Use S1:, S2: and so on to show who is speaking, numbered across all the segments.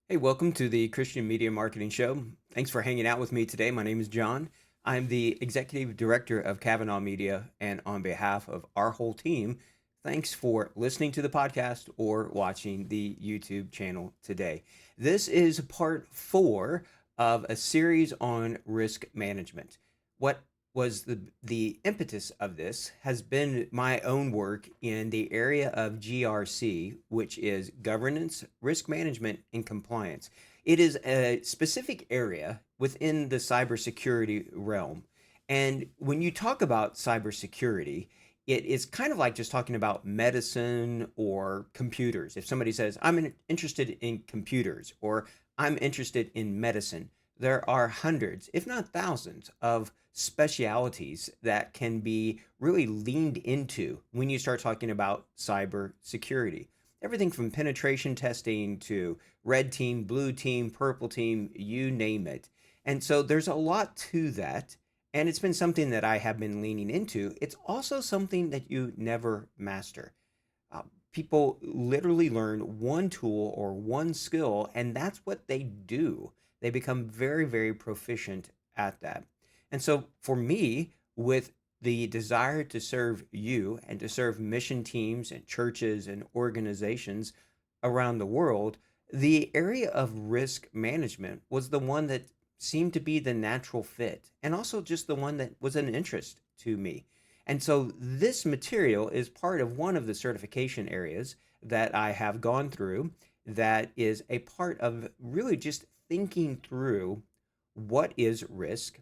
S1: Hey, welcome to the Christian Media Marketing Show. Thanks for hanging out with me today. My name is John. I'm the executive director of Kavanaugh Media, and on behalf of our whole team, thanks for listening to the podcast or watching the YouTube channel today. This is part four of a series on risk management. What was the impetus of this has been my own work in the area of GRC, which is governance, risk management, and compliance. It is a specific area within the cybersecurity realm. And when you talk about cybersecurity, it is kind of like just talking about medicine or computers. If somebody says, I'm interested in computers or I'm interested in medicine, there are hundreds, if not thousands, of specialities that can be really leaned into when you start talking about cyber security. Everything from penetration testing to red team, blue team, purple team, you name it. And so there's a lot to that. And it's been something that I have been leaning into. It's also something that you never master. Uh, People literally learn one tool or one skill, and that's what they do. They become very, very proficient at that. And so, for me, with the desire to serve you and to serve mission teams and churches and organizations around the world, the area of risk management was the one that seemed to be the natural fit, and also just the one that was an interest to me. And so this material is part of one of the certification areas that I have gone through that is a part of really just thinking through what is risk,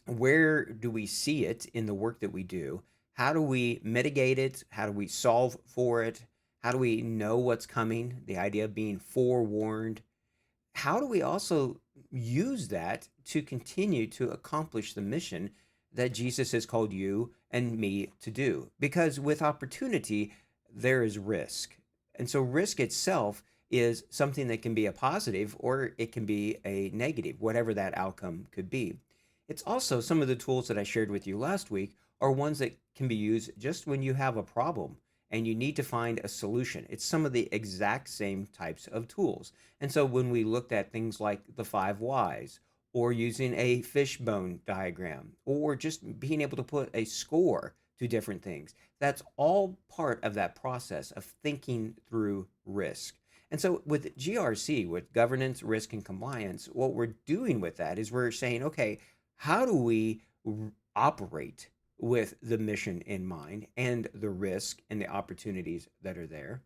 S1: where do we see it in the work that we do, how do we mitigate it, how do we solve for it, how do we know what's coming, the idea of being forewarned, how do we also use that to continue to accomplish the mission that Jesus has called you and me to do? Because with opportunity, there is risk. And so, risk itself is something that can be a positive or it can be a negative, whatever that outcome could be. It's also some of the tools that I shared with you last week are ones that can be used just when you have a problem and you need to find a solution. It's some of the exact same types of tools. And so when we looked at things like the five whys, or using a fishbone diagram, or just being able to put a score to different things, that's all part of that process of thinking through risk. And so with GRC, with governance, risk, and compliance, what we're doing with that is we're saying, okay, how do we operate with the mission in mind and the risk and the opportunities that are there?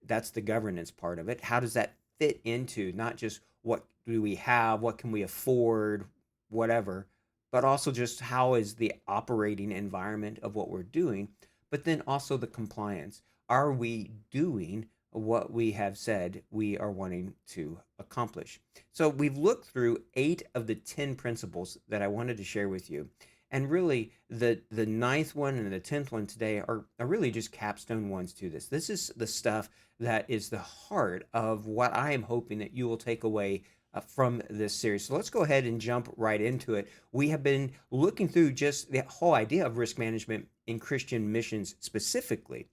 S1: That's the governance part of it. How does that fit into not just what do we have, what can we afford, whatever, but also just how is the operating environment of what we're doing, but then also the compliance. Are we doing what we have said we are wanting to accomplish? So we've looked through 8 of the 10 principles that I wanted to share with you. And really, the ninth one and the 10th one today are really just capstone ones to this. This is the stuff that is the heart of what I am hoping that you will take away from this series. So let's go ahead and jump right into it. We have been looking through just the whole idea of risk management in Christian missions specifically.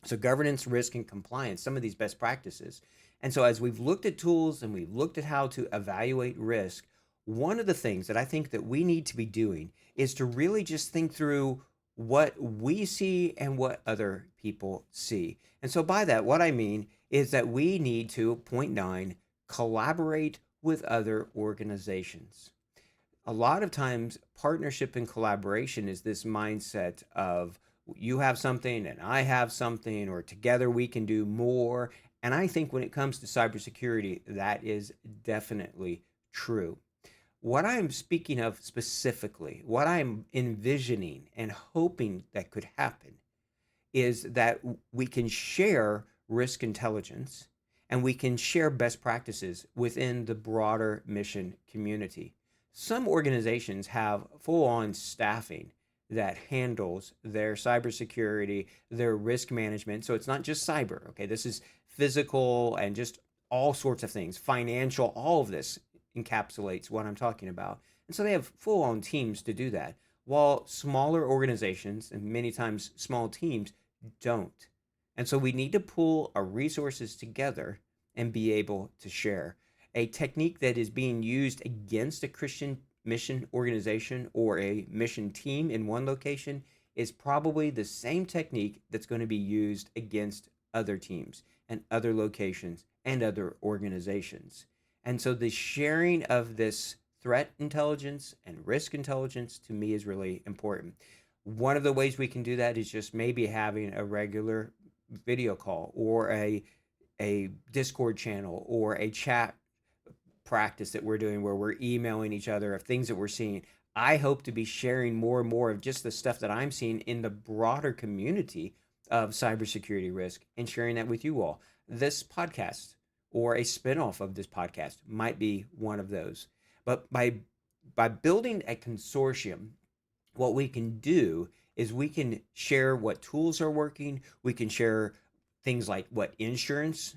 S1: So, governance, risk, and compliance, some of these best practices. And so, as we've looked at tools and we've looked at how to evaluate risk, one of the things that I think that we need to be doing is to really just think through what we see and what other people see. And so, by that, what I mean is that we need to, point nine, collaborate with other organizations. A lot of times, partnership and collaboration is this mindset of you have something and I have something, or together we can do more. And I think when it comes to cybersecurity, that is definitely true. What I'm speaking of specifically, what I'm envisioning and hoping that could happen, is that we can share risk intelligence and we can share best practices within the broader mission community. Some organizations have full on staffing that handles their cybersecurity, their risk management. So it's not just cyber, okay? This is physical and just all sorts of things, financial, all of this encapsulates what I'm talking about. And so they have full on teams to do that, while smaller organizations and many times small teams don't. And so we need to pull our resources together and be able to share. a technique that is being used against a Christian mission organization or a mission team in one location is probably the same technique that's going to be used against other teams and other locations and other organizations. And so the sharing of this threat intelligence and risk intelligence to me is really important. One of the ways we can do that is just maybe having a regular video call or a Discord channel or a chat practice that we're doing where we're emailing each other of things that we're seeing. I hope to be sharing more and more of just the stuff that I'm seeing in the broader community of cybersecurity risk and sharing that with you all. This podcast or a spinoff of this podcast might be one of those. But by building a consortium, what we can do is we can share what tools are working. We can share things like what insurance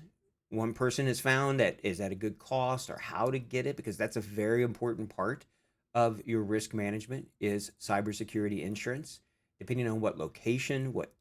S1: one person has found that is at a good cost or how to get it, because that's a very important part of your risk management is cybersecurity insurance. Depending on what location, what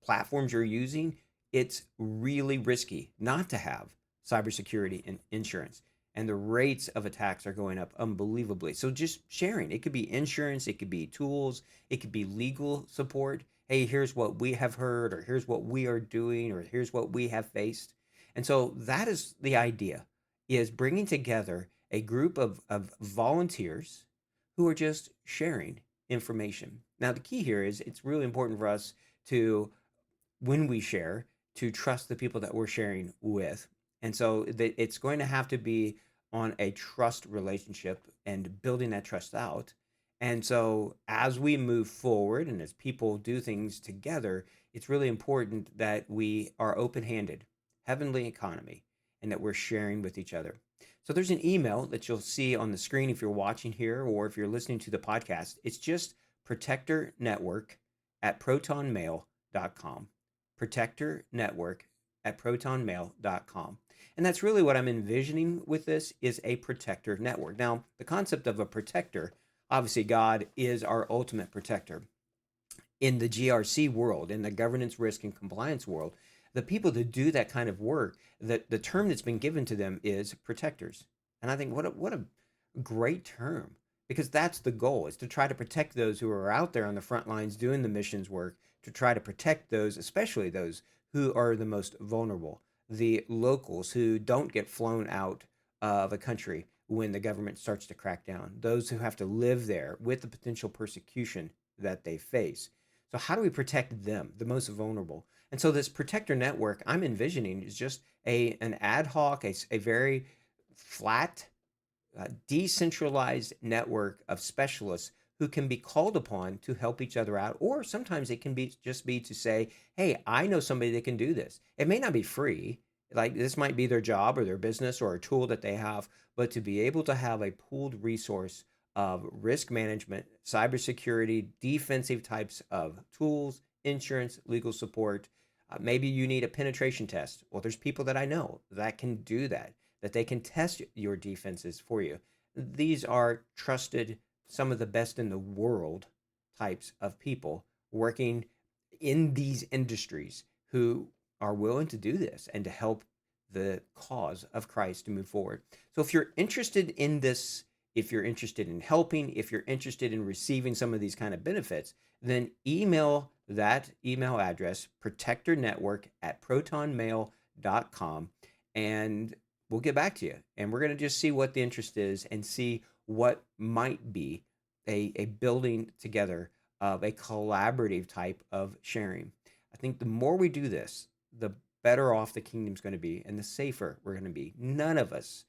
S1: platforms you're using, it's really risky not to have cybersecurity insurance. And the rates of attacks are going up unbelievably. So just sharing, it could be insurance, it could be tools, it could be legal support. Hey, here's what we have heard, or here's what we are doing, or here's what we have faced. And so that is the idea, is bringing together a group of volunteers who are just sharing information. Now, the key here is it's really important for us to, when we share, to trust the people that we're sharing with. And so it's going to have to be on a trust relationship and building that trust out. And so as we move forward and as people do things together, it's really important that we are open handed, heavenly economy, and that we're sharing with each other. So there's an email that you'll see on the screen if you're watching here or if you're listening to the podcast. It's just protectornetwork@protonmail.com. Protectornetwork@protonmail.com. And that's really what I'm envisioning with this is a protector network. Now, the concept of a protector, obviously God is our ultimate protector. In the GRC world, in the governance, risk, and compliance world, the people that do that kind of work, the term that's been given to them is protectors. And I think what a great term, because that's the goal, is to try to protect those who are out there on the front lines doing the missions work, to try to protect those, especially those who are the most vulnerable, the locals who don't get flown out of a country when the government starts to crack down, those who have to live there with the potential persecution that they face. So how do we protect them, the most vulnerable? And so this protector network I'm envisioning is just an ad hoc, a very flat, decentralized network of specialists who can be called upon to help each other out. Or sometimes it can be just be to say, hey, I know somebody that can do this. It may not be free. Like this might be their job or their business or a tool that they have, but to be able to have a pooled resource of risk management, cybersecurity, defensive types of tools, insurance, legal support. Maybe you need a penetration test. Well, there's people that I know that can do that, that they can test your defenses for you. These are trusted, some of the best in the world types of people working in these industries who are willing to do this and to help the cause of Christ to move forward. So if you're interested in this, if you're interested in helping, if you're interested in receiving some of these kind of benefits, then email that email address, protectornetwork@protonmail.com, and we'll get back to you. And we're going to just see what the interest is and see what might be a building together of a collaborative type of sharing. I think the more we do this, the better off the kingdom's going to be and the safer we're going to be. None of us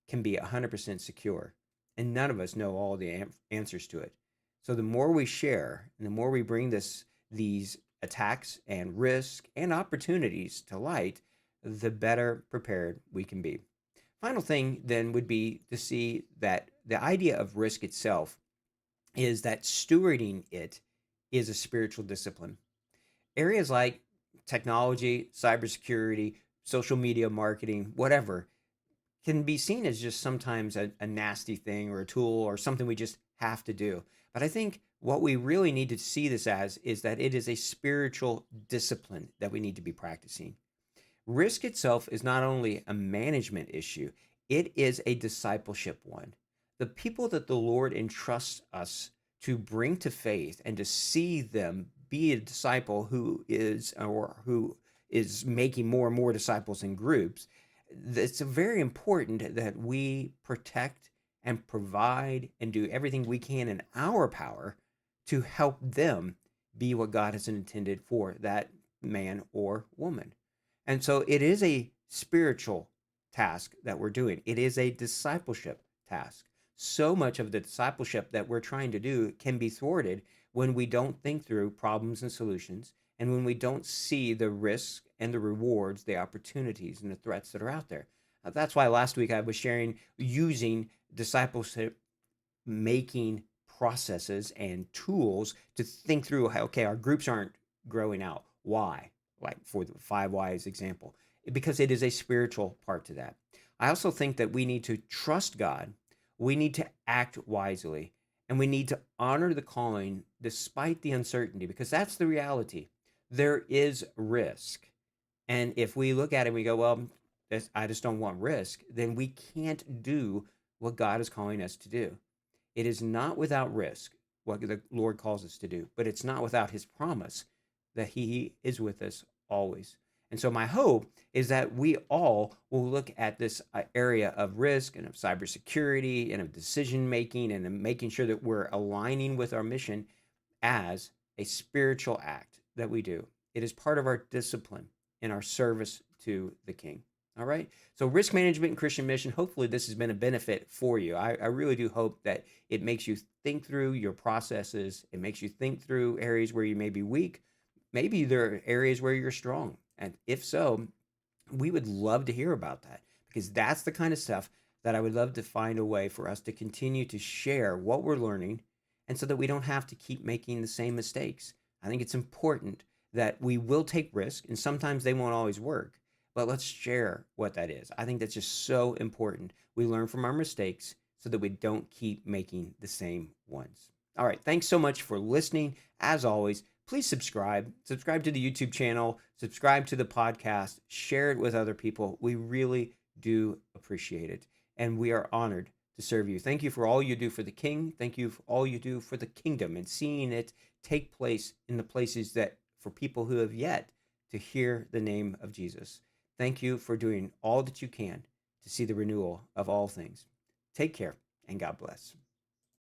S1: can be 100% secure, and none of us know all the answers to it. So the more we share and the more we bring these attacks and risk and opportunities to light, the better prepared we can be. Final thing then would be to see that the idea of risk itself is that stewarding it is a spiritual discipline. Areas like technology, cybersecurity, social media marketing, whatever, can be seen as just sometimes a nasty thing or a tool or something we just have to do. But I think what we really need to see this as is that it is a spiritual discipline that we need to be practicing. Risk itself is not only a management issue, it is a discipleship one. The people that the Lord entrusts us to bring to faith and to see them be a disciple who is making more and more disciples in groups, it's very important that we protect and provide and do everything we can in our power to help them be what God has intended for that man or woman. And so it is a spiritual task that we're doing. It is a discipleship task. So much of the discipleship that we're trying to do can be thwarted when we don't think through problems and solutions and when we don't see the risks and the rewards, the opportunities and the threats that are out there. That's why last week I was sharing using discipleship making processes and tools to think through how, okay, our groups aren't growing out. Why? Like for the five whys example, because it is a spiritual part to that. I also think that we need to trust God. We need to act wisely and we need to honor the calling despite the uncertainty, because that's the reality. There is risk. And if we look at it and we go, well, I just don't want risk, then we can't do what God is calling us to do. It is not without risk what the Lord calls us to do, but it's not without his promise that he is with us always. And so my hope is that we all will look at this area of risk and of cybersecurity and of decision making and of making sure that we're aligning with our mission as a spiritual act that we do. It is part of our discipline in our service to the King. All right. So, risk management and Christian mission, hopefully, this has been a benefit for you. I really do hope that it makes you think through your processes. It makes you think through areas where you may be weak. Maybe there are areas where you're strong. And if so, we would love to hear about that, because that's the kind of stuff that I would love to find a way for us to continue to share what we're learning, and so that we don't have to keep making the same mistakes. I think it's important that we will take risk, and sometimes they won't always work, but let's share what that is. I think that's just so important. We learn from our mistakes so that we don't keep making the same ones. All right. Thanks so much for listening. As always, please subscribe to the YouTube channel, subscribe to the podcast, share it with other people. We really do appreciate it. And we are honored to serve you. Thank you for all you do for the King. Thank you for all you do for the kingdom and seeing it take place in the places that for people who have yet to hear the name of Jesus. Thank you for doing all that you can to see the renewal of all things. Take care and God bless.